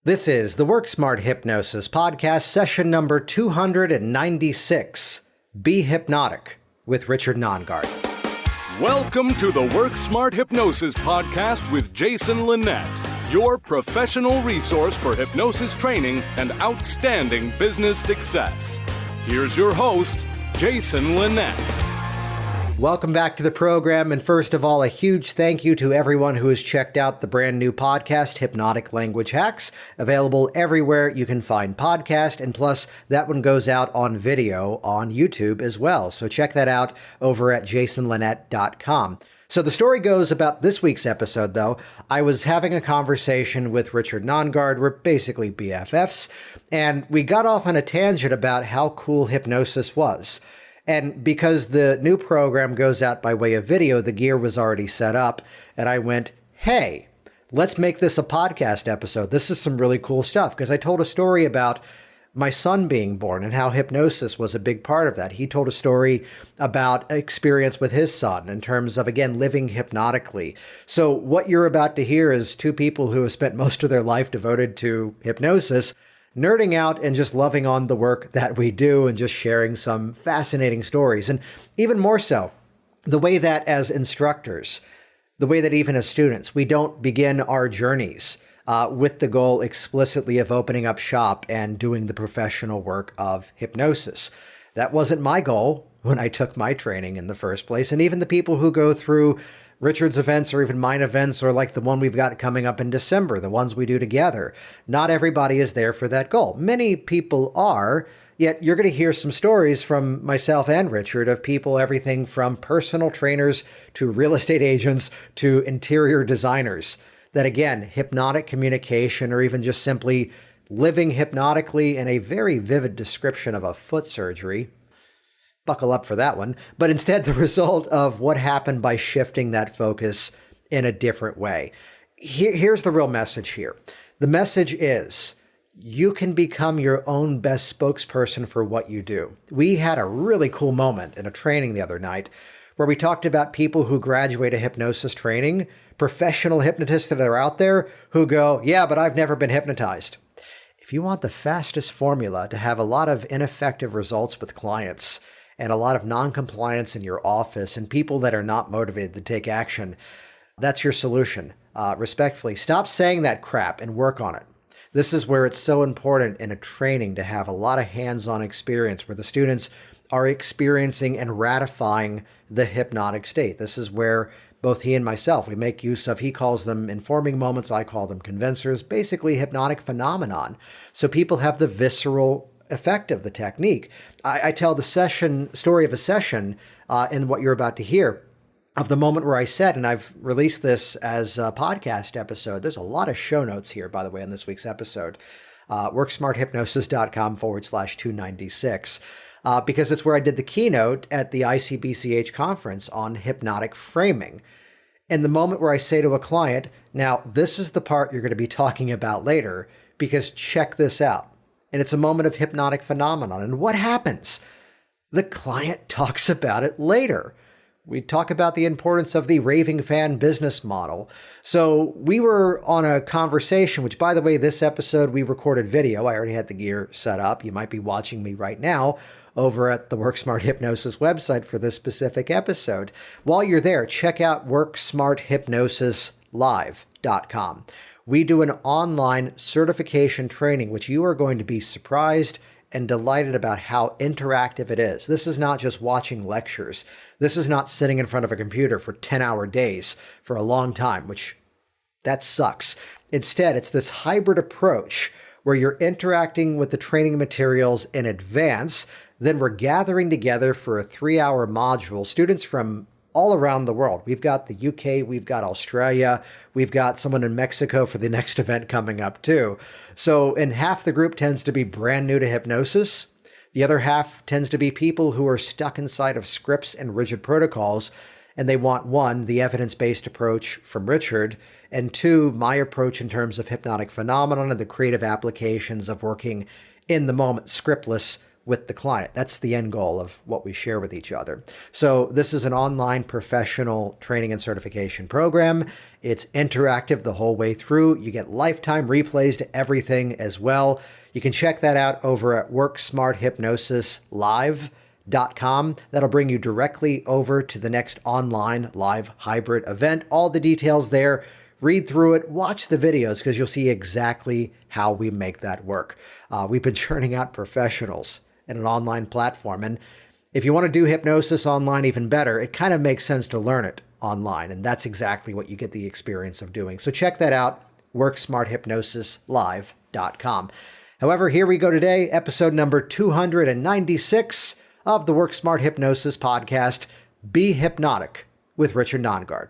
This is the Work Smart Hypnosis podcast, session number 296, Be Hypnotic, with Richard Nongard. Welcome to the Work Smart Hypnosis podcast with Jason Linett, your professional resource for hypnosis training and outstanding business success. Here's your host, Jason Linett. Welcome back to the program, and first of all, a huge thank you to everyone who has checked out the brand new podcast, Hypnotic Language Hacks, available everywhere you can find podcast, and plus, that one goes out on video on YouTube as well, so check that out over at jasonlinett.com. So the story goes about this week's episode, though. I was having a conversation with Richard Nongard. We're basically BFFs, and we got off on a tangent about how cool hypnosis was. And because the new program goes out by way of video, the gear was already set up. And I went, hey, let's make this a podcast episode. This is some really cool stuff. Because I told a story about my son being born and how hypnosis was a big part of that. He told a story about experience with his son in terms of, again, living hypnotically. So what you're about to hear is two people who have spent most of their life devoted to hypnosis, nerding out and just loving on the work that we do and just sharing some fascinating stories. And even more so, the way that as instructors, the way that even as students, we don't begin our journeys with the goal explicitly of opening up shop and doing the professional work of hypnosis. That wasn't my goal when I took my training in the first place. And even the people who go through Richard's events or even mine events, or like the one we've got coming up in December, the ones we do together. Not everybody is there for that goal. Many people are, yet you're going to hear some stories from myself and Richard of people, everything from personal trainers to real estate agents to interior designers, that again, hypnotic communication or even just simply living hypnotically in a very vivid description of a foot surgery. Buckle up for that one, but instead the result of what happened by shifting that focus in a different way. Here's the real message here. The message is you can become your own best spokesperson for what you do. We had a really cool moment in a training the other night where we talked about people who graduate a hypnosis training, professional hypnotists that are out there who go, yeah, but I've never been hypnotized. If you want the fastest formula to have a lot of ineffective results with clients, and a lot of non-compliance in your office and people that are not motivated to take action, that's your solution. Respectfully, stop saying that crap and work on it. This is where it's so important in a training to have a lot of hands-on experience where the students are experiencing and ratifying the hypnotic state. This is where both he and myself, we make use of, he calls them informing moments, I call them convincers, basically hypnotic phenomenon. So people have the visceral effect of the technique. I tell the story of a session in what you're about to hear of the moment where I said, and I've released this as a podcast episode. There's a lot of show notes here, by the way, in this week's episode. worksmarthypnosis.com/296, because it's where I did the keynote at the ICBCH conference on hypnotic framing. And the moment where I say to a client, now this is the part you're going to be talking about later, because check this out. And it's a moment of hypnotic phenomenon. And what happens? The client talks about it later. We talk about the importance of the raving fan business model. So we were on a conversation, which, by the way, this episode we recorded video. I already had the gear set up. You might be watching me right now over at the Work Smart Hypnosis website for this specific episode. While you're there, check out worksmarthypnosislive.com. We do an online certification training, which you are going to be surprised and delighted about how interactive it is. This is not just watching lectures. This is not sitting in front of a computer for 10-hour days for a long time, which that sucks. Instead, it's this hybrid approach where you're interacting with the training materials in advance. Then we're gathering together for a 3-hour module. Students from all around the world. We've got the UK, we've got Australia, we've got someone in Mexico for the next event coming up too. So, and half the group tends to be brand new to hypnosis. The other half tends to be people who are stuck inside of scripts and rigid protocols, and they want, one, the evidence-based approach from Richard, and two, my approach in terms of hypnotic phenomenon and the creative applications of working in the moment, scriptless, with the client. That's the end goal of what we share with each other. So this is an online professional training and certification program. It's interactive the whole way through. You get lifetime replays to everything as well. You can check that out over at WorkSmartHypnosisLive.com. That'll bring you directly over to the next online live hybrid event. All the details there. Read through it, watch the videos, because you'll see exactly how we make that work. We've been churning out professionals in an online platform. And if you want to do hypnosis online even better, it kind of makes sense to learn it online. And that's exactly what you get the experience of doing. So check that out, WorkSmartHypnosisLive.com. However, here we go today, episode number 296 of the Work Smart Hypnosis podcast, Be Hypnotic, with Richard Nongard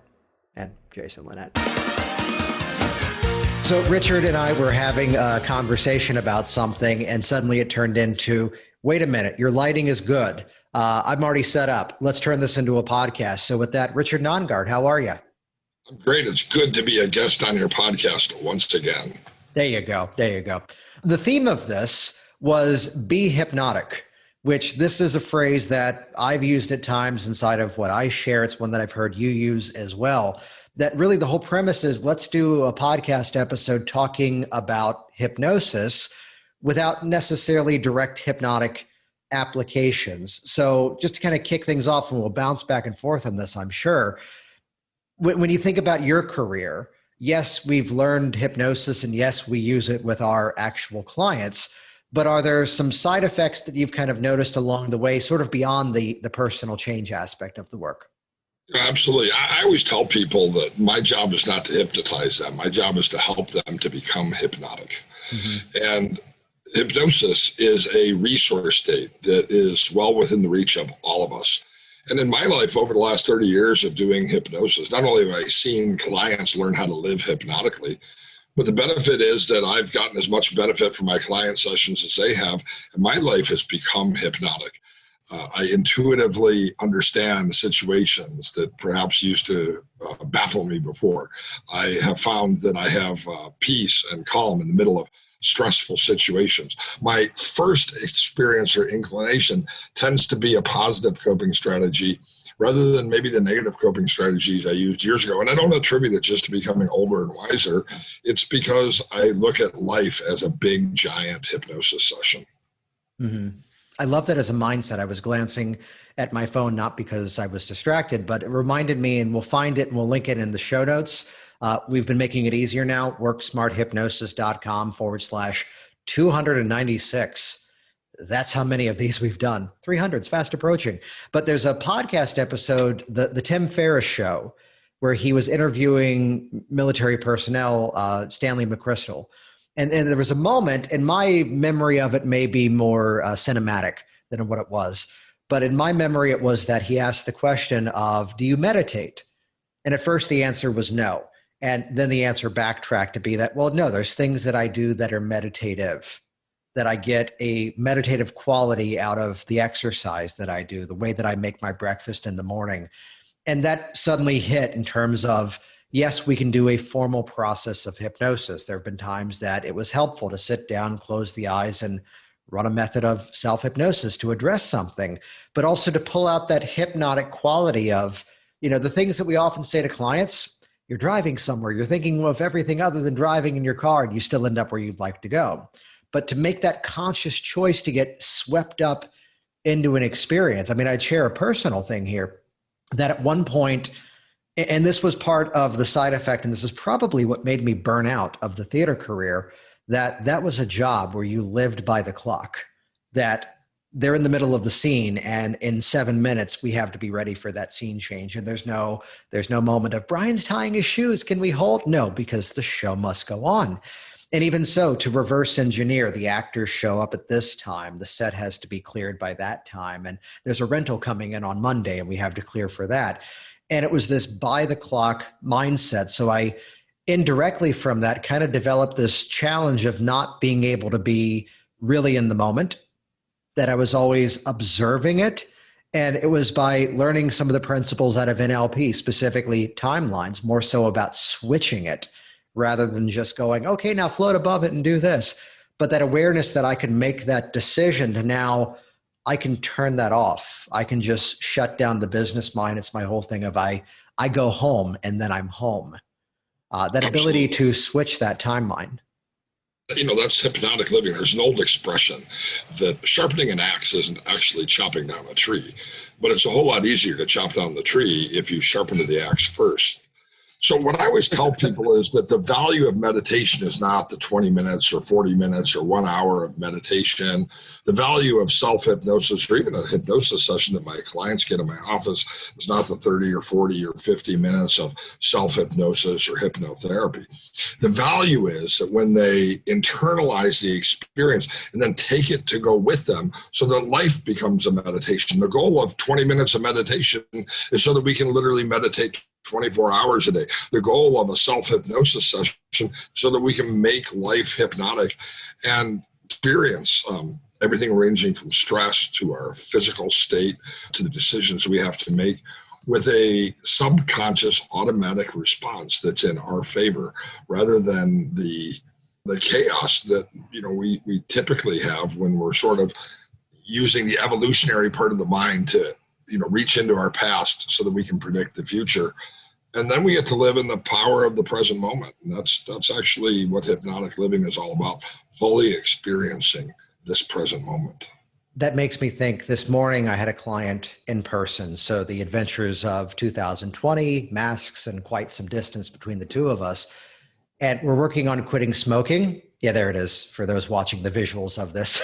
and Jason Linett. So Richard and I were having a conversation about something, and suddenly it turned into, wait a minute, your lighting is good. I'm already set up. Let's turn this into a podcast. So with that, Richard Nongard, how are you? I'm great. It's good to be a guest on your podcast once again. There you go. There you go. The theme of this was be hypnotic, which this is a phrase that I've used at times inside of what I share. It's one that I've heard you use as well. That really the whole premise is let's do a podcast episode talking about hypnosis without necessarily direct hypnotic applications. So just to kind of kick things off, and we'll bounce back and forth on this, I'm sure. When you think about your career, yes, we've learned hypnosis, and yes, we use it with our actual clients, but are there some side effects that you've kind of noticed along the way, sort of beyond the personal change aspect of the work? Absolutely. I always tell people that my job is not to hypnotize them. My job is to help them to become hypnotic. Mm-hmm. And hypnosis is a resource state that is well within the reach of all of us. And in my life, over the last 30 years of doing hypnosis, not only have I seen clients learn how to live hypnotically, but the benefit is that I've gotten as much benefit from my client sessions as they have, and my life has become hypnotic. I intuitively understand situations that perhaps used to baffle me before. I have found that I have peace and calm in the middle of stressful situations. My first experience or inclination tends to be a positive coping strategy rather than maybe the negative coping strategies I used years ago. And I don't attribute it just to becoming older and wiser. It's because I look at life as a big, giant hypnosis session. Mm-hmm. I love that as a mindset. I was glancing at my phone, not because I was distracted, but it reminded me, and we'll find it and we'll link it in the show notes. We've been making it easier now, worksmarthypnosis.com/296. That's how many of these we've done. 300 is fast approaching. But there's a podcast episode, the Tim Ferriss Show, where he was interviewing military personnel, Stanley McChrystal. And there was a moment, and my memory of it may be more cinematic than what it was. But in my memory, it was that he asked the question of, do you meditate? And at first the answer was no. And then the answer backtracked to be that, well, no, there's things that I do that are meditative, that I get a meditative quality out of the exercise that I do, the way that I make my breakfast in the morning. And that suddenly hit in terms of, yes, we can do a formal process of hypnosis. There have been times that it was helpful to sit down, close the eyes, and run a method of self-hypnosis to address something, but also to pull out that hypnotic quality of, the things that we often say to clients. You're driving somewhere, you're thinking of everything other than driving in your car, and you still end up where you'd like to go. But to make that conscious choice to get swept up into an experience. I mean, I'd share a personal thing here that at one point, and this was part of the side effect, and this is probably what made me burn out of the theater career, that was a job where you lived by the clock, that they're in the middle of the scene, and in 7 minutes, we have to be ready for that scene change. And there's no moment of, Brian's tying his shoes, can we hold? No, because the show must go on. And even so, to reverse engineer, the actors show up at this time, the set has to be cleared by that time, and there's a rental coming in on Monday, and we have to clear for that. And it was this by the clock mindset. So I indirectly from that kind of developed this challenge of not being able to be really in the moment, that I was always observing it. And it was by learning some of the principles out of NLP, specifically timelines, more so about switching it rather than just going, okay, now float above it and do this. but that awareness that I can make that decision to now I can turn that off. I can just shut down the business mind. It's my whole thing of I go home and then I'm home. That ability to switch that timeline. That's hypnotic living. There's an old expression that sharpening an axe isn't actually chopping down a tree, but it's a whole lot easier to chop down the tree if you sharpen the axe first. So what I always tell people is that the value of meditation is not the 20 minutes or 40 minutes or 1 hour of meditation. The value of self-hypnosis or even a hypnosis session that my clients get in my office is not the 30 or 40 or 50 minutes of self-hypnosis or hypnotherapy. The value is that when they internalize the experience and then take it to go with them so that life becomes a meditation. The goal of 20 minutes of meditation is so that we can literally meditate 24 hours a day. The goal of a self-hypnosis session so that we can make life hypnotic and experience everything ranging from stress to our physical state to the decisions we have to make with a subconscious automatic response that's in our favor rather than the chaos that we typically have when we're sort of using the evolutionary part of the mind to reach into our past so that we can predict the future. And then we get to live in the power of the present moment. And that's actually what hypnotic living is all about, fully experiencing this present moment. That makes me think this morning I had a client in person. So the adventures of 2020, masks, and quite some distance between the two of us. And we're working on quitting smoking. Yeah, there it is for those watching the visuals of this.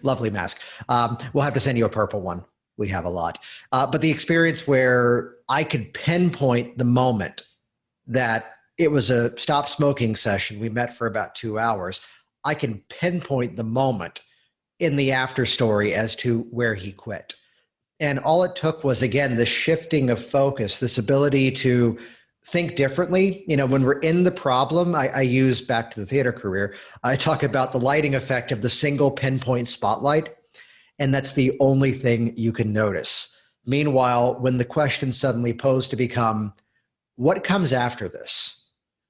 Lovely mask. We'll have to send you a purple one. We have a lot. But the experience where I could pinpoint the moment that it was a stop smoking session. We met for about 2 hours. I can pinpoint the moment in the after story as to where he quit. And all it took was, again, the shifting of focus, this ability to think differently. When we're in the problem, I use back to the theater career, I talk about the lighting effect of the single pinpoint spotlight. And that's the only thing you can notice. Meanwhile, when the question suddenly posed to become, what comes after this?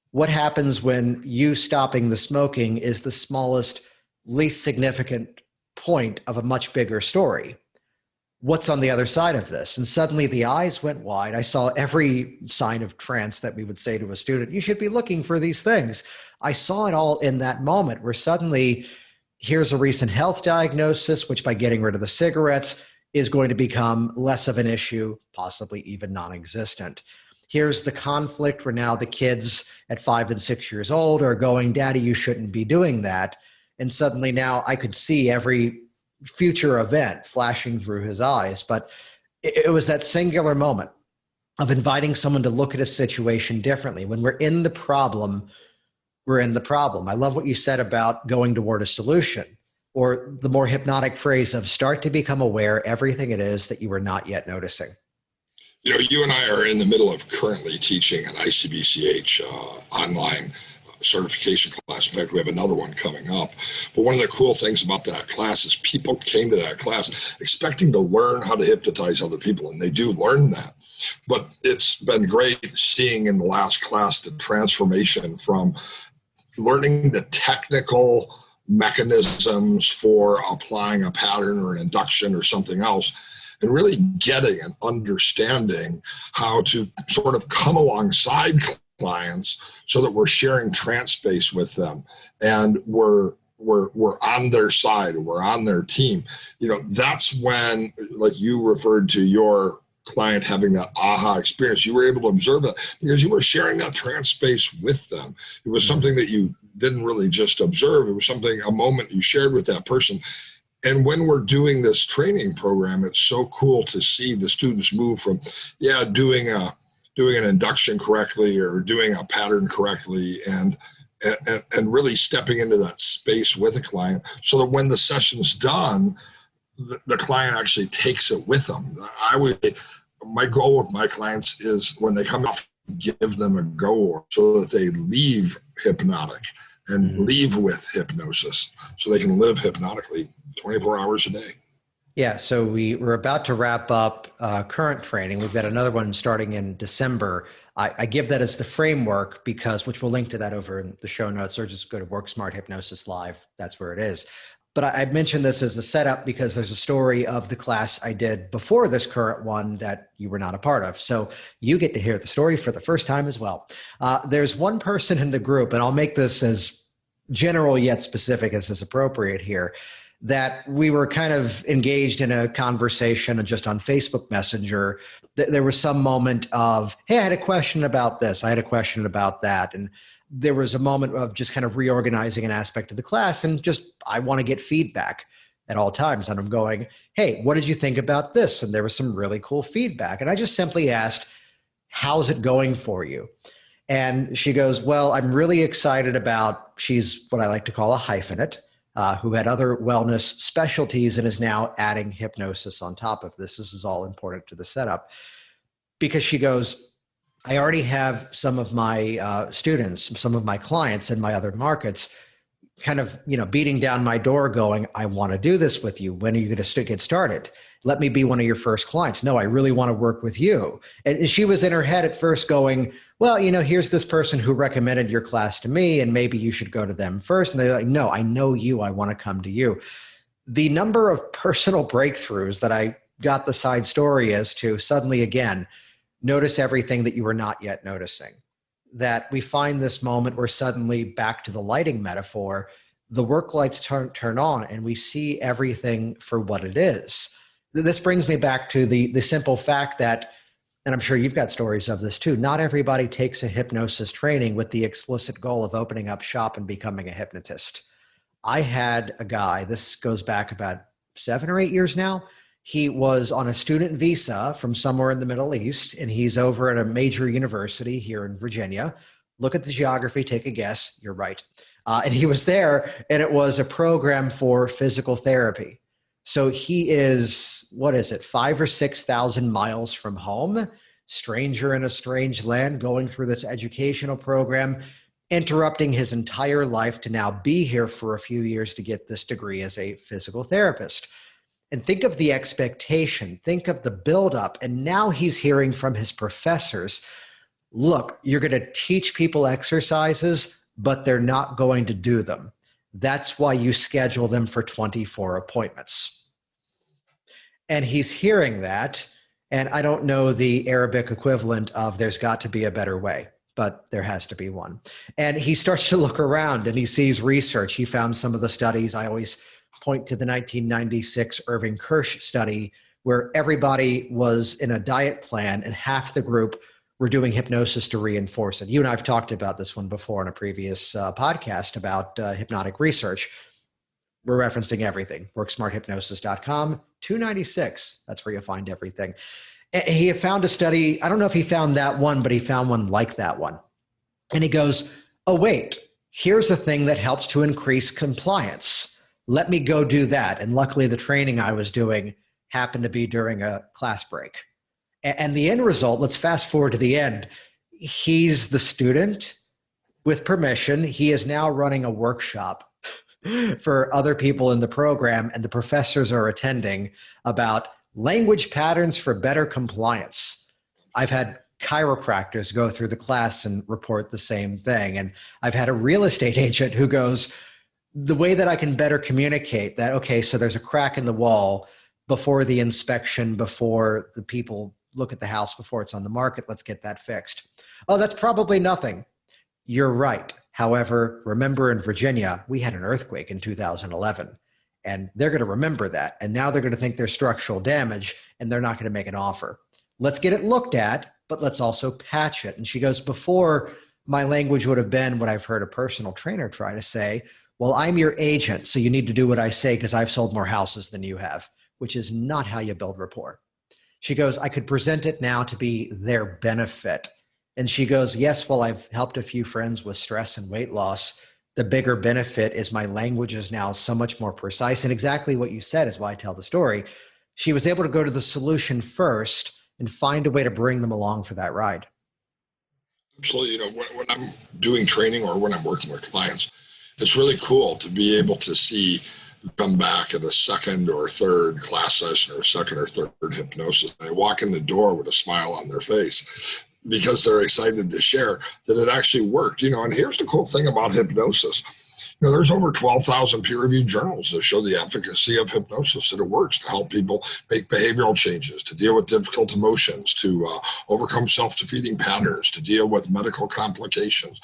What happens when you stopping the smoking is the smallest, least significant point of a much bigger story? What's on the other side of this? And suddenly the eyes went wide. I saw every sign of trance that we would say to a student, you should be looking for these things. I saw it all in that moment where suddenly here's a recent health diagnosis, which by getting rid of the cigarettes is going to become less of an issue, possibly even non-existent. Here's the conflict where now the kids at 5 and 6 years old are going, Daddy, you shouldn't be doing that. And suddenly now I could see every future event flashing through his eyes. But it was that singular moment of inviting someone to look at a situation differently. When we're in the problem, we're in the problem. I love what you said about going toward a solution, or the more hypnotic phrase of start to become aware everything it is that you are not yet noticing. You and I are in the middle of currently teaching an ICBCH online certification class. In fact, we have another one coming up. But one of the cool things about that class is people came to that class expecting to learn how to hypnotize other people, and they do learn that. But it's been great seeing in the last class the transformation from learning the technical mechanisms for applying a pattern or an induction or something else, and really getting and understanding how to sort of come alongside clients so that we're sharing trance space with them and we're on their side, we're on their team. That's when, like you referred to your client having that aha experience, you were able to observe that because you were sharing that trance space with them. It was something that you didn't really just observe. It was a moment you shared with that person. And when we're doing this training program, it's so cool to see the students move from, doing an induction correctly or doing a pattern correctly and really stepping into that space with a client so that when the session's done, the client actually takes it with them. My goal with my clients is when they come off, give them a go so that they leave hypnotic and leave with hypnosis so they can live hypnotically 24 hours a day. Yeah, so we're about to wrap up current training. We've got another one starting in December. I give that as the framework because, which we'll link to that over in the show notes, or just go to Work Smart Hypnosis Live. That's where it is. But I mentioned this as a setup because there's a story of the class I did before this current one that you were not a part of. So you get to hear the story for the first time as well. There's one person in the group, and I'll make this as general yet specific as is appropriate here, that we were kind of engaged in a conversation just on Facebook Messenger. There was some moment of, hey, I had a question about this. I had a question about that. And there was a moment of just kind of reorganizing an aspect of the class and just, I want to get feedback at all times. And I'm going, hey, what did you think about this? And there was some really cool feedback. And I just simply asked, how's it going for you? And she goes, well, I'm really excited about, she's what I like to call a hyphenate, who had other wellness specialties and is now adding hypnosis on top of this. This is all important to the setup because she goes, I already have some of my students, some of my clients in my other markets kind of, beating down my door going, I want to do this with you. When are you going to get started? Let me be one of your first clients. No, I really want to work with you. And she was in her head at first going, well, here's this person who recommended your class to me, and maybe you should go to them first. And they're like, no, I know you. I want to come to you. The number of personal breakthroughs that I got the side story as to suddenly, again, notice everything that you were not yet noticing. That we find this moment where suddenly, back to the lighting metaphor, the work lights turn on and we see everything for what it is. This brings me back to the simple fact that, and I'm sure you've got stories of this too, not everybody takes a hypnosis training with the explicit goal of opening up shop and becoming a hypnotist. I had a guy, this goes back about 7 or 8 years now. He was on a student visa from somewhere in the Middle East, and he's over at a major university here in Virginia. Look at the geography, take a guess. You're right. And he was there, and it was a program for physical therapy. So he is, 5,000 or 6,000 miles from home, stranger in a strange land, going through this educational program, interrupting his entire life to now be here for a few years to get this degree as a physical therapist. And think of the expectation, think of the buildup. And now he's hearing from his professors, look, you're going to teach people exercises, but they're not going to do them. That's why you schedule them for 24 appointments. And he's hearing that. And I don't know the Arabic equivalent of there's got to be a better way, but there has to be one. And he starts to look around and he sees research. He found some of the studies. I always point to the 1996 Irving Kirsch study where everybody was in a diet plan and half the group were doing hypnosis to reinforce it. You and I have talked about this one before in a previous podcast about hypnotic research. We're referencing everything. WorkSmartHypnosis.com, 296. That's where you'll find everything. And he found a study. I don't know if he found that one, but he found one like that one. And he goes, oh, wait, here's the thing that helps to increase compliance. Let me go do that. And luckily the training I was doing happened to be during a class break. And the end result, let's fast forward to the end. He's the student with permission. He is now running a workshop for other people in the program, and the professors are attending about language patterns for better compliance. I've had chiropractors go through the class and report the same thing. And I've had a real estate agent who goes, the way that I can better communicate that, okay, so there's a crack in the wall before the inspection, before the people look at the house, before it's on the market, let's get that fixed. Oh, that's probably nothing. You're right. However, remember in Virginia, we had an earthquake in 2011, and they're going to remember that. And now they're going to think there's structural damage, and they're not going to make an offer. Let's get it looked at, but let's also patch it. And she goes, before my language would have been what I've heard a personal trainer try to say, well, I'm your agent, so you need to do what I say because I've sold more houses than you have, which is not how you build rapport. She goes, I could present it now to be their benefit. And she goes, yes, well, I've helped a few friends with stress and weight loss. The bigger benefit is my language is now so much more precise. And exactly what you said is why I tell the story. She was able to go to the solution first and find a way to bring them along for that ride. Absolutely. When I'm doing training or when I'm working with clients, it's really cool to be able to see come back at a second or third class session or second or third hypnosis. They walk in the door with a smile on their face because they're excited to share that it actually worked. And here's the cool thing about hypnosis. There's over 12,000 peer-reviewed journals that show the efficacy of hypnosis, that it works to help people make behavioral changes, to deal with difficult emotions, to overcome self-defeating patterns, to deal with medical complications.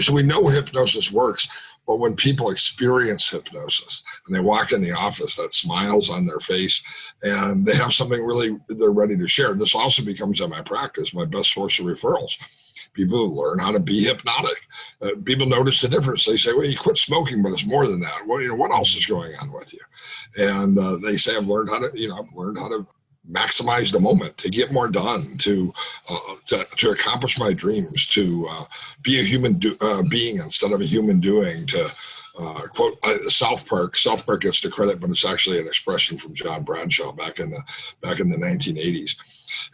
So we know hypnosis works, but when people experience hypnosis and they walk in the office, that smile's on their face and they have something really they're ready to share. This also becomes, in my practice, my best source of referrals. People learn how to be hypnotic. People notice the difference. They say, well, you quit smoking, but it's more than that. Well, what else is going on with you? And they say, I've learned how to maximize the moment, to get more done, to accomplish my dreams, to be a human being instead of a human doing, to quote South Park. South Park gets the credit, but it's actually an expression from John Bradshaw back in the 1980s.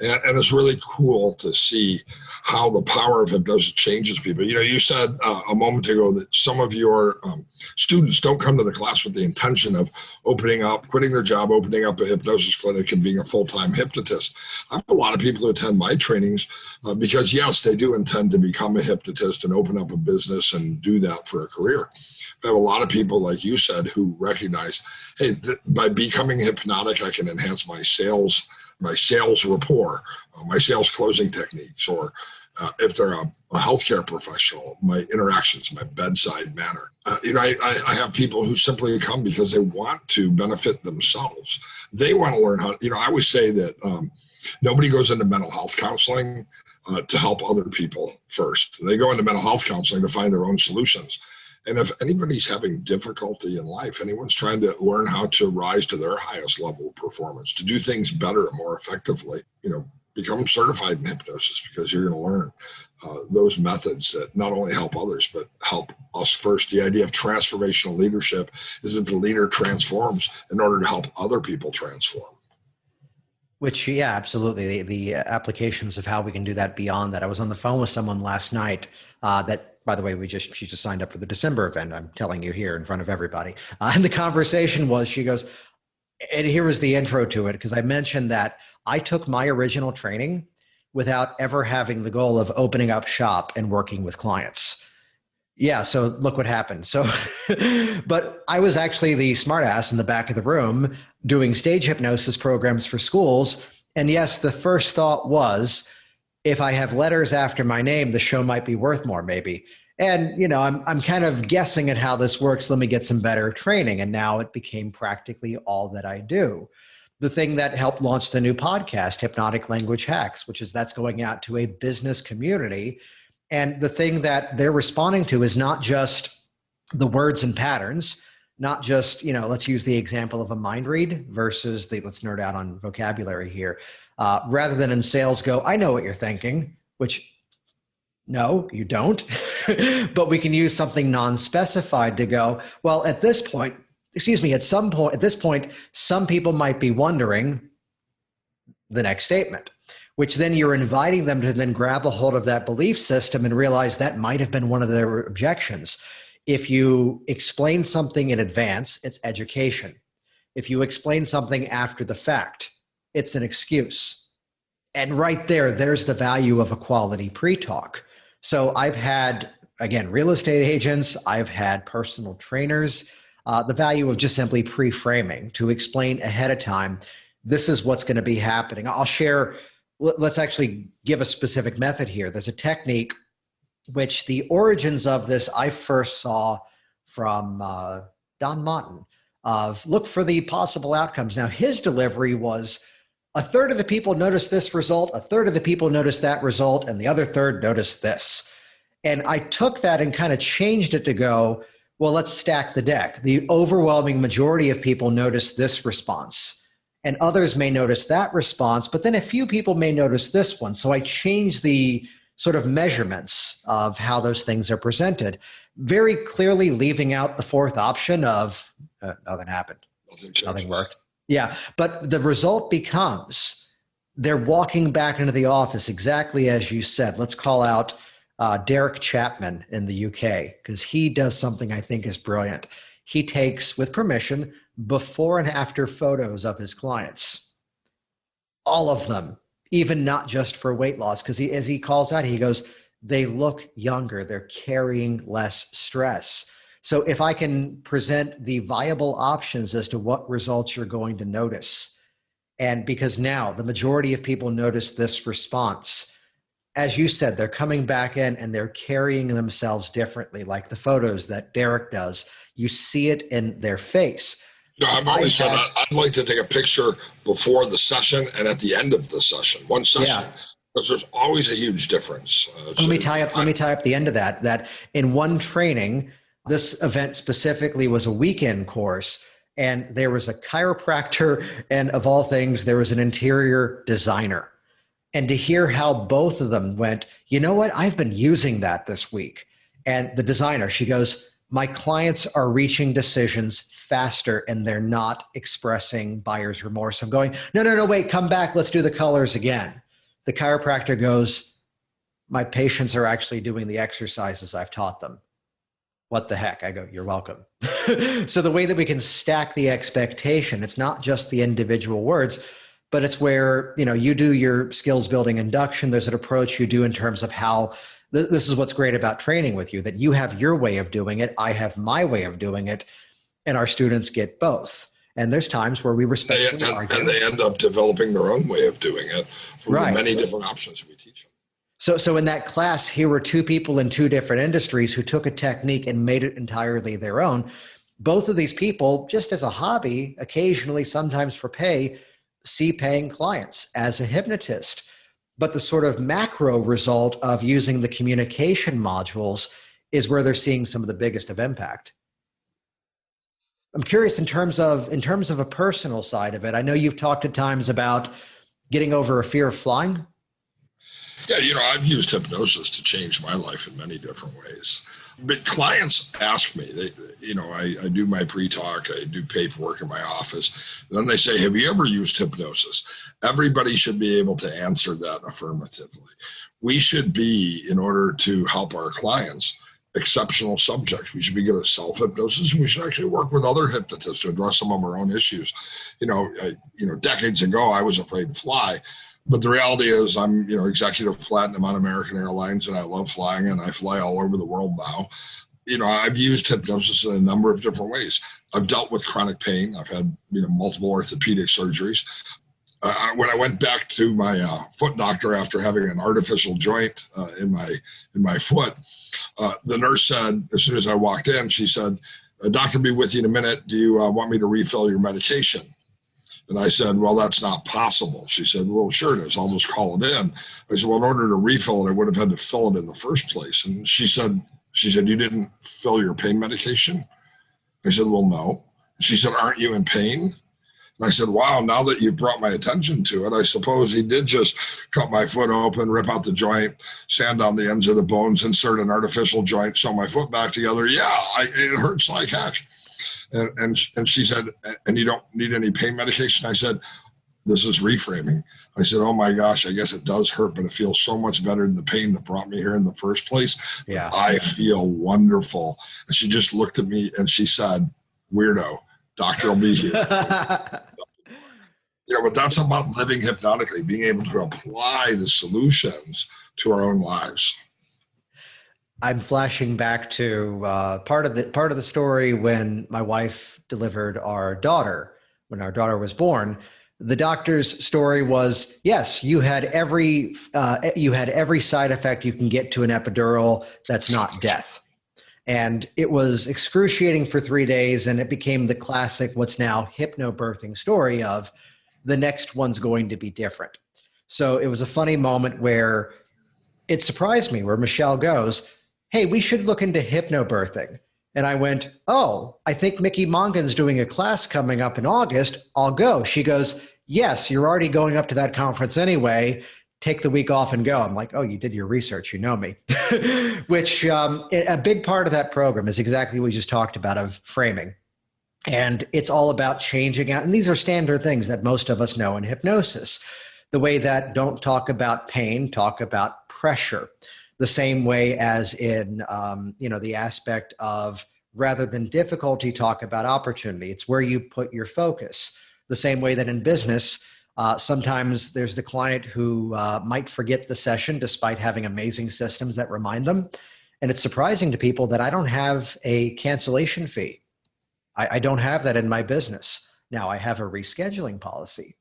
And it's really cool to see how the power of hypnosis changes people. You said a moment ago that some of your students don't come to the class with the intention of quitting their job, opening up a hypnosis clinic and being a full-time hypnotist. I have a lot of people who attend my trainings because, yes, they do intend to become a hypnotist and open up a business and do that for a career. I have a lot of people, like you said, who recognize, hey, by becoming hypnotic, I can enhance my sales rapport, my sales closing techniques, or if they're a healthcare professional, my interactions, my bedside manner. I have people who simply come because they want to benefit themselves. They want to learn how, I always say that nobody goes into mental health counseling to help other people first. They go into mental health counseling to find their own solutions. And if anybody's having difficulty in life, anyone's trying to learn how to rise to their highest level of performance, to do things better and more effectively, become certified in hypnosis, because you're going to learn those methods that not only help others, but help us first. The idea of transformational leadership is that the leader transforms in order to help other people transform. Which, yeah, absolutely. The applications of how we can do that beyond that. I was on the phone with someone last night that, by the way, she just signed up for the December event. I'm telling you here in front of everybody. And the conversation was, she goes, and here was the intro to it, because I mentioned that I took my original training without ever having the goal of opening up shop and working with clients. Yeah, so look what happened. So, but I was actually the smartass in the back of the room doing stage hypnosis programs for schools. And yes, the first thought was, if I have letters after my name, the show might be worth more, maybe. And, I'm kind of guessing at how this works. Let me get some better training. And now it became practically all that I do. The thing that helped launch the new podcast, Hypnotic Language Hacks, that's going out to a business community. And the thing that they're responding to is not just the words and patterns, not just, let's use the example of a mind read versus let's nerd out on vocabulary here. Rather than in sales go, I know what you're thinking, which no, you don't. But we can use something non-specified to go, well, at this point, some people might be wondering the next statement, which then you're inviting them to then grab a hold of that belief system and realize that might have been one of their objections. If you explain something in advance, it's education. If you explain something after the fact, it's an excuse. And right there's the value of a quality pre-talk. So I've had, again, real estate agents, I've had personal trainers, the value of just simply pre-framing to explain ahead of time, this is what's going to be happening. I'll share, let's actually give a specific method here. There's a technique which the origins of this I first saw from Don Monton of look for the possible outcomes. Now his delivery was, a third of the people noticed this result, a third of the people noticed that result, and the other third noticed this. And I took that and kind of changed it to go, well, let's stack the deck. The overwhelming majority of people notice this response, and others may notice that response, but then a few people may notice this one. So I changed the sort of measurements of how those things are presented, very clearly leaving out the fourth option of nothing happened, nothing worked. Yeah, but the result becomes they're walking back into the office exactly as you said. Let's call out Derek Chapman in the UK, because he does something I think is brilliant. he takes, with permission, before and after photos of his clients. All of them, even not just for weight loss, because as he calls out, he goes, they look younger, they're carrying less stress. So if I can present the viable options as to what results you're going to notice, and because now the majority of people notice this response, as you said, they're coming back in and they're carrying themselves differently, like the photos that Derek does. You see it in their face. I've always said I'd like to take a picture before the session and at the end of the session, one session. Yeah. Because there's always a huge difference. Let me tie up the end of that in one training, this event specifically was a weekend course, and there was a chiropractor, and of all things, there was an interior designer. And to hear how both of them went, you know what, I've been using that this week. And the designer, she goes, my clients are reaching decisions faster and they're not expressing buyer's remorse. I'm going, no, wait, come back. Let's do the colors again. The chiropractor goes, my patients are actually doing the exercises I've taught them. What the heck? I go, you're welcome. So the way that we can stack the expectation, it's not just the individual words, but it's where, you do your skills building induction. There's an approach you do in terms of how, this is what's great about training with you, that you have your way of doing it. I have my way of doing it. And our students get both. And there's times where we respectfully argue. And they end up developing their own way of doing it from the many different options we teach them. So in that class, here were two people in two different industries who took a technique and made it entirely their own. Both of these people, just as a hobby, occasionally, sometimes for pay, see paying clients as a hypnotist. But the sort of macro result of using the communication modules is where they're seeing some of the biggest of impact. I'm curious in terms of a personal side of it. I know you've talked at times about getting over a fear of flying. Yeah, I've used hypnosis to change my life in many different ways. But clients ask me, I do my pre-talk, I do paperwork in my office, and then they say, have you ever used hypnosis? Everybody should be able to answer that affirmatively. We should be, in order to help our clients, exceptional subjects. We should be good at self-hypnosis, and we should actually work with other hypnotists to address some of our own issues. Decades ago, I was afraid to fly. But the reality is I'm, executive platinum on American Airlines, and I love flying, and I fly all over the world now. I've used hypnosis in a number of different ways. I've dealt with chronic pain. I've had, multiple orthopedic surgeries. When I went back to my foot doctor after having an artificial joint in my foot, the nurse said, as soon as I walked in, she said, "Doctor, be with you in a minute. Do you want me to refill your medication?" And I said, "Well, that's not possible." She said, "Well, sure it is. I'll just call it in." I said, "Well, in order to refill it, I would have had to fill it in the first place." And she said, "You didn't fill your pain medication?" I said, "Well, no." She said, "Aren't you in pain?" And I said, "Wow, now that you brought my attention to it, I suppose he did just cut my foot open, rip out the joint, sand down the ends of the bones, insert an artificial joint, sew my foot back together. Yeah, it hurts like heck." And she said, "And you don't need any pain medication?" I said, "This is reframing." I said, "Oh my gosh, I guess it does hurt, but it feels so much better than the pain that brought me here in the first place. Yeah, I feel wonderful." And she just looked at me and she said, "Weirdo, doctor will be here." But that's about living hypnotically, being able to apply the solutions to our own lives. I'm flashing back to part of the story when my wife delivered our daughter. When our daughter was born, the doctor's story was, yes, you had every side effect you can get to an epidural that's not death. And it was excruciating for 3 days, and it became the classic, what's now hypnobirthing story of the next one's going to be different. So it was a funny moment where it surprised me, where Michelle goes, "Hey, we should look into hypnobirthing." And I went, "Oh, I think Mickey Mongan's doing a class coming up in August. I'll go." She goes, "Yes, you're already going up to that conference anyway. Take the week off and go." I'm like, "Oh, you did your research. You know me." Which a big part of that program is exactly what we just talked about, of framing. And it's all about changing out. And these are standard things that most of us know in hypnosis. The way that don't talk about pain, talk about pressure. The same way as in, the aspect of rather than difficulty, talk about opportunity. It's where you put your focus. The same way that in business, sometimes there's the client who might forget the session despite having amazing systems that remind them. And it's surprising to people that I don't have a cancellation fee. I don't have that in my business. Now I have a rescheduling policy.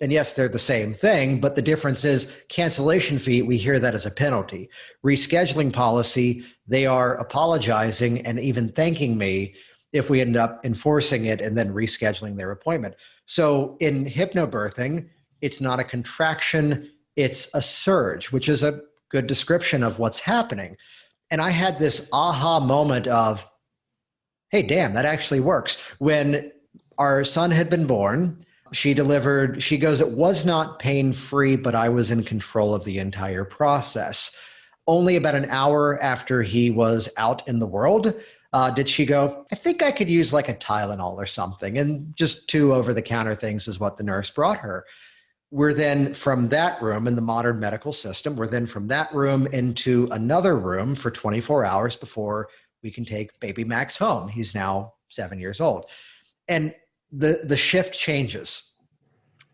And yes, they're the same thing, but the difference is cancellation fee, we hear that as a penalty. Rescheduling policy, they are apologizing and even thanking me if we end up enforcing it and then rescheduling their appointment. So in hypnobirthing, it's not a contraction, it's a surge, which is a good description of what's happening. And I had this aha moment of, hey, damn, that actually works. When our son had been born, she delivered, she goes, it was not pain-free, but I was in control of the entire process. Only about an hour after he was out in the world, did she go, I think I could use like a Tylenol or something. And just 2 over-the-counter things is what the nurse brought her. We're then from that room in the modern medical system, we're then from that room into another room for 24 hours before we can take baby Max home. He's now 7 years old. And the shift changes.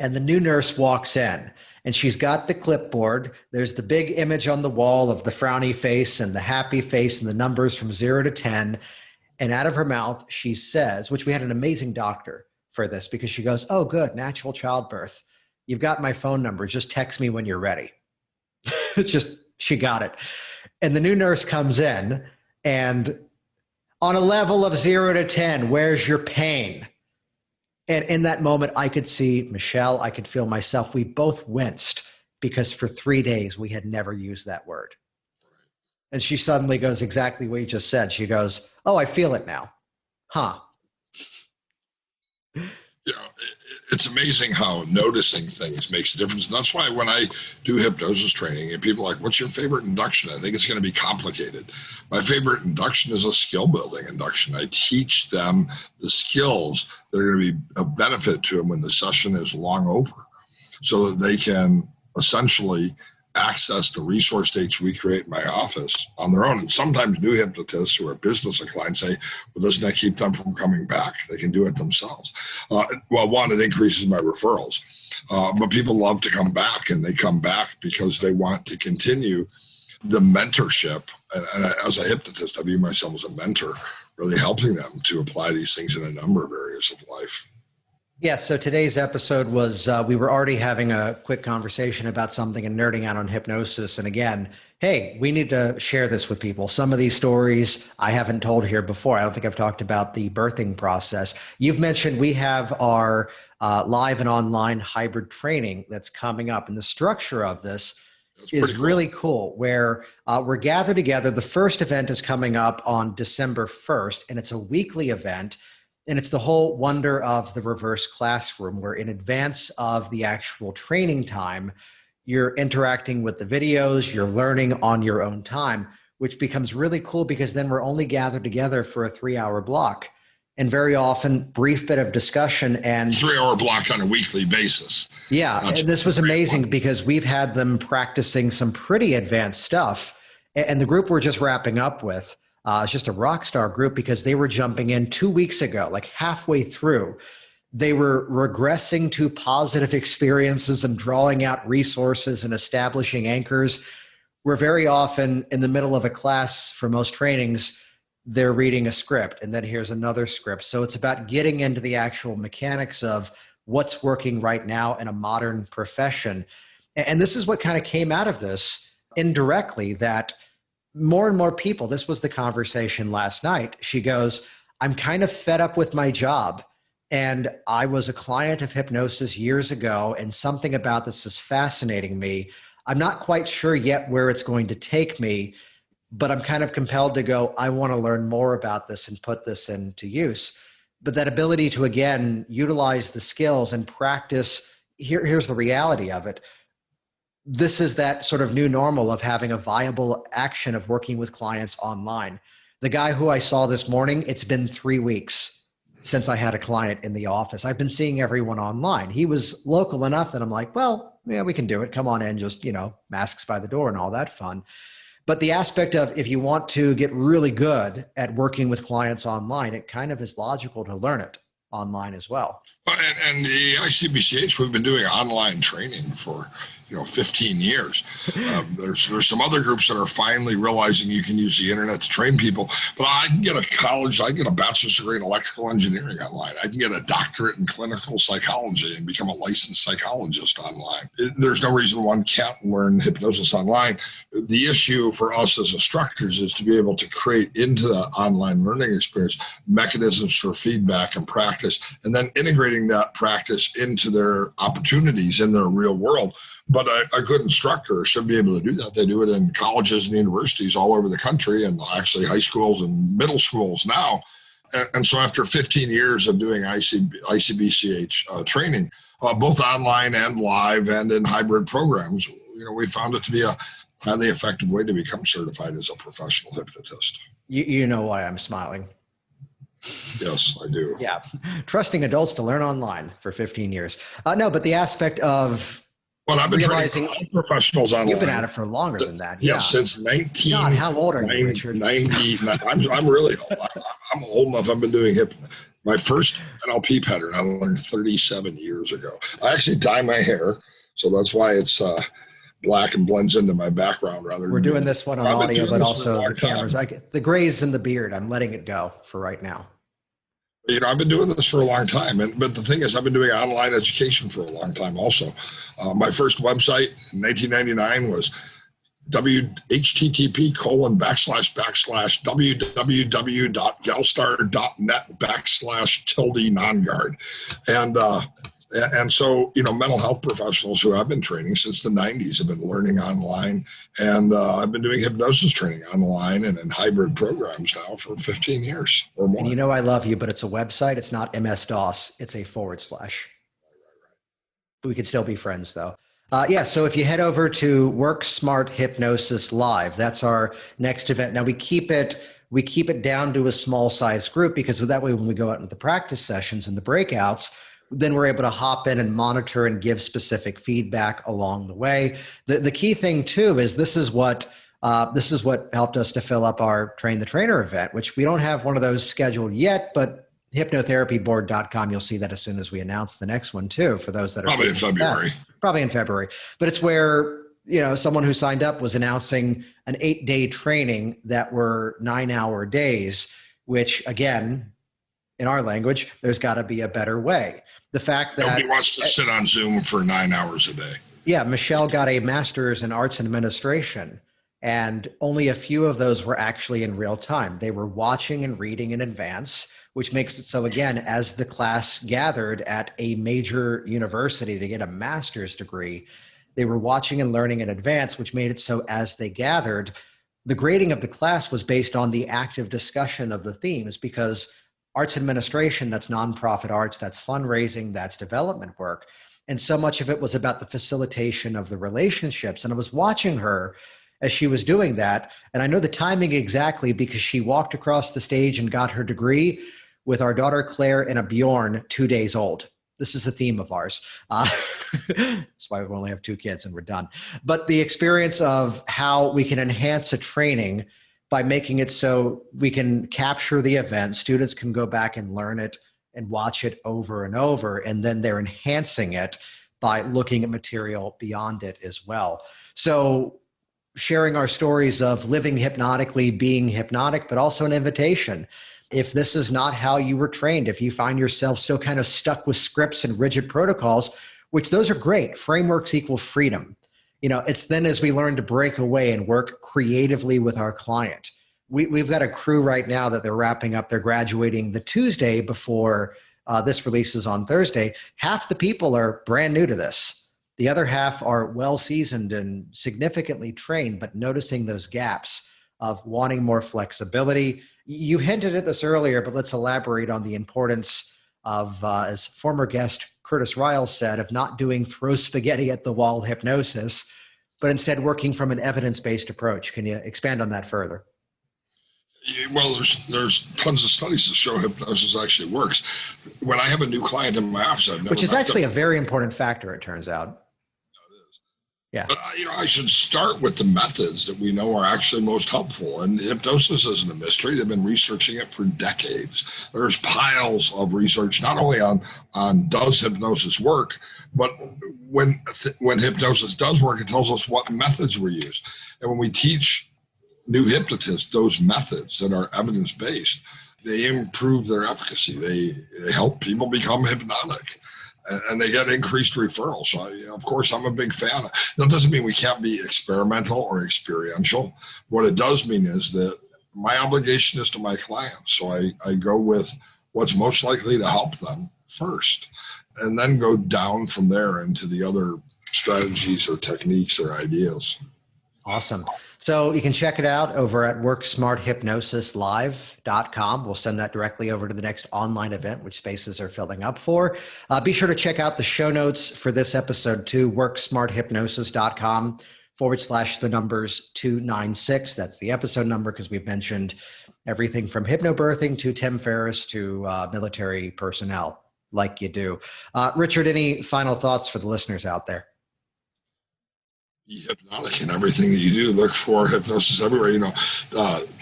And the new nurse walks in and she's got the clipboard. There's the big image on the wall of the frowny face and the happy face and the numbers from 0 to 10. And out of her mouth, she says, which we had an amazing doctor for this because she goes, oh, good, natural childbirth. You've got my phone number. Just text me when you're ready. It's just, she got it. And the new nurse comes in and on a level of 0 to 10, where's your pain? And in that moment, I could see Michelle, I could feel myself. We both winced because for 3 days, we had never used that word. And she suddenly goes exactly what you just said. She goes, oh, I feel it now. Huh. Yeah, it's amazing how noticing things makes a difference. And that's why when I do hypnosis training and people are like, what's your favorite induction? I think it's going to be complicated. My favorite induction is a skill building induction. I teach them the skills that are going to be of benefit to them when the session is long over so that they can essentially access the resource states we create in my office on their own. And sometimes new hypnotists who are business inclined say, well, doesn't that keep them from coming back? They can do it themselves. Well, one, it increases my referrals. But people love to come back, and they come back because they want to continue the mentorship. And as a hypnotist, I view myself as a mentor, really helping them to apply these things in a number of areas of life. Yeah, so today's episode was, we were already having a quick conversation about something and nerding out on hypnosis. And again, hey, we need to share this with people. Some of these stories I haven't told here before. I don't think I've talked about the birthing process. You've mentioned we have our live and online hybrid training that's coming up. And the structure of this is cool. Really cool, where we're gathered together. The first event is coming up on December 1st, and it's a weekly event. And it's the whole wonder of the reverse classroom, where in advance of the actual training time, you're interacting with the videos, you're learning on your own time, which becomes really cool because then we're only gathered together for a 3-hour block. And very often, brief bit of discussion and 3-hour block on a weekly basis. Yeah, and this was amazing because we've had them practicing some pretty advanced stuff. And the group we're just wrapping up with, it's just a rock star group because they were jumping in 2 weeks ago, like halfway through. They were regressing to positive experiences and drawing out resources and establishing anchors. We're very often in the middle of a class for most trainings, they're reading a script and then here's another script. So it's about getting into the actual mechanics of what's working right now in a modern profession. And this is what kind of came out of this indirectly, that more and more people, this was the conversation last night. She goes, I'm kind of fed up with my job. And I was a client of hypnosis years ago, and something about this is fascinating me. I'm not quite sure yet where it's going to take me, but I'm kind of compelled to go, I want to learn more about this and put this into use. But that ability to, again, utilize the skills and practice, here's the reality of it. This is that sort of new normal of having a viable action of working with clients online. The guy who I saw this morning, it's been 3 weeks since I had a client in the office. I've been seeing everyone online. He was local enough that I'm like, well, yeah, we can do it. Come on in, just, masks by the door and all that fun. But the aspect of if you want to get really good at working with clients online, it kind of is logical to learn it online as well. And the ICBCH, we've been doing online training for 15 years. There's some other groups that are finally realizing you can use the internet to train people. But I can get a bachelor's degree in electrical engineering online. I can get a doctorate in clinical psychology and become a licensed psychologist online. There's no reason one can't learn hypnosis online. The issue for us as instructors is to be able to create into the online learning experience mechanisms for feedback and practice, and then integrating that practice into their opportunities in their real world. But a good instructor should be able to do that. They do it in colleges and universities all over the country, and actually high schools and middle schools now. And so after 15 years of doing ICBCH training, both online and live and in hybrid programs, we found it to be a highly effective way to become certified as a professional hypnotist. You know why I'm smiling. Yes, I do. Yeah. Trusting adults to learn online for 15 years. No, but the aspect of I've been training professionals online. You've been at it for longer than that. Yeah, since 19. God, how old are you, Richard? 90. I'm really old. I'm old enough. I've been doing my first NLP pattern I learned 37 years ago. I actually dye my hair, so that's why it's black and blends into my background. We're doing this one on audio, but also the cameras. The grays in the beard, I'm letting it go for right now. I've been doing this for a long time, but the thing is, I've been doing online education for a long time also. My first website in 1999 was http://www.gelstar.net/Nongard. And so, mental health professionals who I've been training since the 90s have been learning online. And I've been doing hypnosis training online and in hybrid programs now for 15 years or more. And I love you, but it's a website. It's not MS-DOS. It's a /. We could still be friends, though. So if you head over to Work Smart Hypnosis Live, that's our next event. Now, we keep it down to a small size group because that way when we go out into the practice sessions and the breakouts, then we're able to hop in and monitor and give specific feedback along the way. The key thing too is this is what helped us to fill up our Train the Trainer event, which we don't have one of those scheduled yet, but hypnotherapyboard.com, you'll see that as soon as we announce the next one too, for those that are probably in February. Probably in February. But it's where someone who signed up was announcing an 8-day training that were 9-hour days, which again, in our language, there's got to be a better way. The fact that nobody wants to sit on Zoom for 9 hours a day. Yeah, Michelle got a master's in arts and administration, and only a few of those were actually in real time. They were watching and reading in advance, which makes it so, again, as the class gathered at a major university to get a master's degree, they were watching and learning in advance, which made it so as they gathered, the grading of the class was based on the active discussion of the themes, because arts administration, that's nonprofit arts, that's fundraising, that's development work. And so much of it was about the facilitation of the relationships. And I was watching her as she was doing that. And I know the timing exactly because she walked across the stage and got her degree with our daughter Claire and a Bjorn 2 days old. This is a theme of ours. That's why we only have 2 kids and we're done. But the experience of how we can enhance a training by making it so we can capture the event, students can go back and learn it and watch it over and over, and then they're enhancing it by looking at material beyond it as well. So sharing our stories of living hypnotically, being hypnotic, but also an invitation. If this is not how you were trained, if you find yourself still kind of stuck with scripts and rigid protocols, which those are great, frameworks equal freedom. It's then as we learn to break away and work creatively with our client. We've got a crew right now that they're wrapping up. They're graduating the Tuesday before this releases on Thursday. Half the people are brand new to this. The other half are well-seasoned and significantly trained, but noticing those gaps of wanting more flexibility. You hinted at this earlier, but let's elaborate on the importance of, as former guest Curtis Ryle said, of not doing throw spaghetti at the wall hypnosis, but instead working from an evidence-based approach. Can you expand on that further? Well, there's tons of studies that show hypnosis actually works. When I have a new client in my office, which is actually a very important factor, it turns out. Yeah. But, I should start with the methods that we know are actually most helpful. And hypnosis isn't a mystery. They've been researching it for decades. There's piles of research, not only on does hypnosis work, but when hypnosis does work, it tells us what methods were used. And when we teach new hypnotists those methods that are evidence-based, they improve their efficacy. They help people become hypnotic. And they get increased referrals. So, of course, I'm a big fan. That doesn't mean we can't be experimental or experiential. What it does mean is that my obligation is to my clients. So I go with what's most likely to help them first, and then go down from there into the other strategies or techniques or ideas. Awesome. So you can check it out over at worksmarthypnosislive.com. We'll send that directly over to the next online event, which spaces are filling up for. Be sure to check out the show notes for this episode too, worksmarthypnosis.com/296. That's the episode number, because we've mentioned everything from hypnobirthing to Tim Ferriss to military personnel, like you do. Richard, any final thoughts for the listeners out there? Be hypnotic in everything that you do. Look for hypnosis everywhere.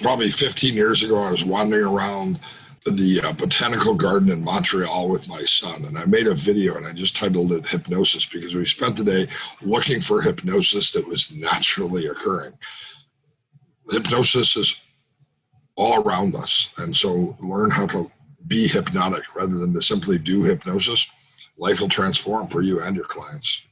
Probably 15 years ago, I was wandering around the botanical garden in Montreal with my son, and I made a video, and I just titled it Hypnosis, because we spent the day looking for hypnosis that was naturally occurring. Hypnosis is all around us, and so learn how to be hypnotic rather than to simply do hypnosis. Life will transform for you and your clients.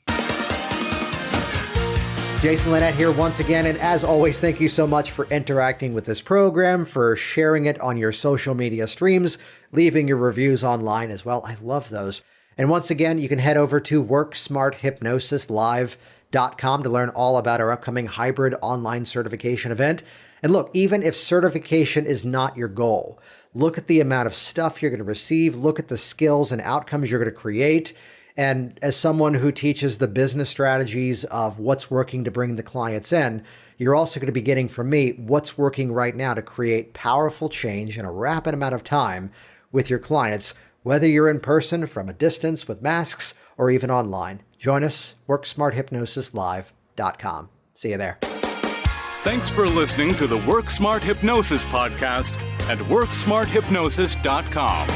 Jason Linett here once again, and as always, thank you so much for interacting with this program, for sharing it on your social media streams, leaving your reviews online as well. I love those. And once again, you can head over to worksmarthypnosislive.com to learn all about our upcoming hybrid online certification event. And look, even if certification is not your goal, look at the amount of stuff you're going to receive, look at the skills and outcomes you're going to create. And as someone who teaches the business strategies of what's working to bring the clients in, you're also going to be getting from me what's working right now to create powerful change in a rapid amount of time with your clients, whether you're in person, from a distance, with masks, or even online. Join us, worksmarthypnosislive.com. See you there. Thanks for listening to the Work Smart Hypnosis podcast at worksmarthypnosis.com.